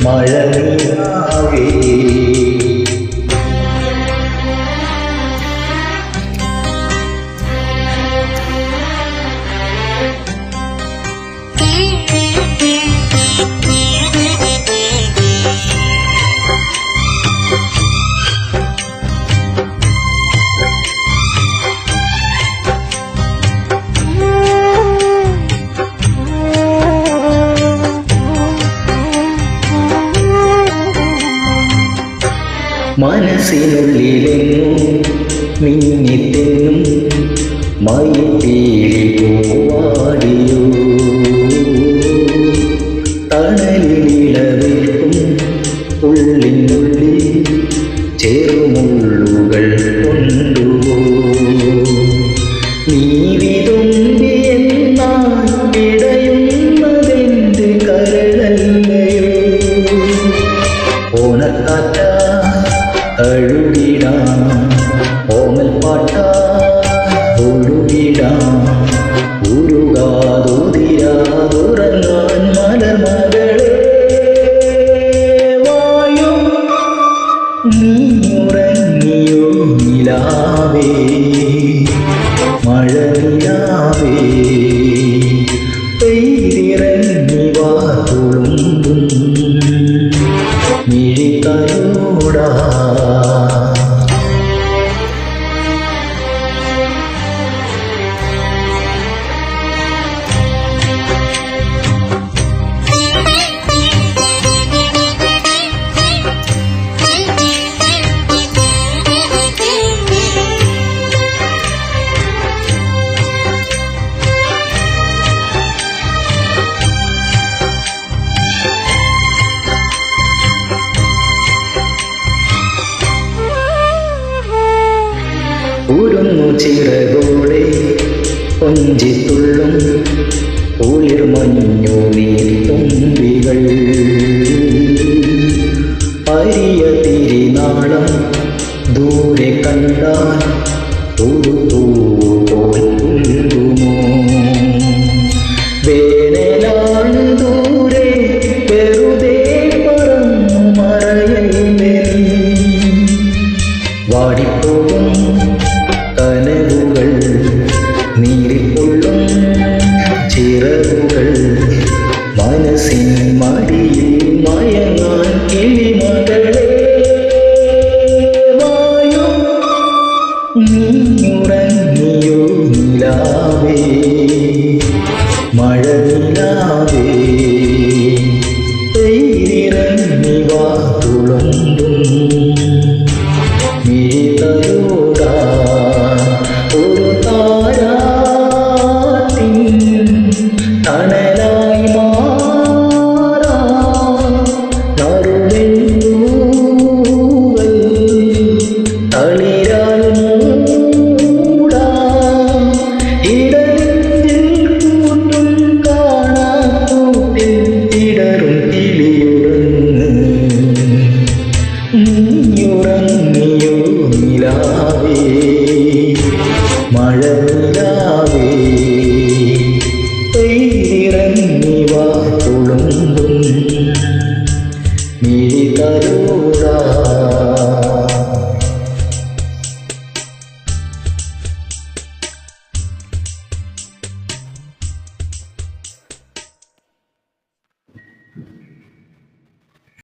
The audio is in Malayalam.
മഴനിലാവേ മനസ്സിനുള്ളിലെങ്ങും മിന്നിത്തെന്നും മയിൽപ്പീലി പൂവാടിയോ തണലിനിളവേൽക്കും ഉള്ളിനുള്ളിൽ ചെറുമുള്ളുകൾ കൊണ്ടുപോ നീ വിതുമ്പിയെന്നാൽ ഇടയുന്നതെന്ത് കരളല്ലയോ ഓണക്കാറ്റ അഴുകിടാം ഓമൽ പാട്ടാ ഒഴുകിടാം ഉരുകാതുതിരാതുറങ്ങാൻ മലമകളെ വായു നീ ഉറങ്ങിയോ നിലാവേ മഴനിലാവേ പെയ്തിറങ്ങി വാ തുളുമ്പും മിഴിതലോടാ ഉരുന്നു ചിറകോടെ കൊഞ്ചിത്തുള്ളും കുളിർമഞ്ഞു നീർത്തുമ്പികൾ അരിയ തിരിനാളം ദൂരെ കണ്ടാൽ ഒരു പൂപോൽ പുൽകുമോ വേനലാണ് ദൂരെ വെറുതെ പറന്നു മറയല്ലേ വാടിപ്പോകും കനവുകൾ നീറിക്കൊള്ളും ചിറകുകൾ മനസ്സിൻ മടിയിൽ മയങ്ങാൻ കിളിമകളെ വായു നീ ഉറങ്ങിയോ നിലാവേ മഴനിലാവേ പെയ്തിറങ്ങി വാ തുളുമ്പും മിഴിതലോടാ ഒരു താരാട്ടിൻ തണലായി മാറാ നറുവെണ്ണൂവൽ തളിരാൽ മൂടാ ഇടനെഞ്ചിൽ കൂട്ടും കാണാക്കൂട്ടിൽ ഇടറും കിളിയുറങ്ങ് നീയുറങ്ങിയോ നിലാവേ മഴനിലാവേ പെയ്തിറങ്ങി വാ തുളുമ്പും മിഴിതലോടാ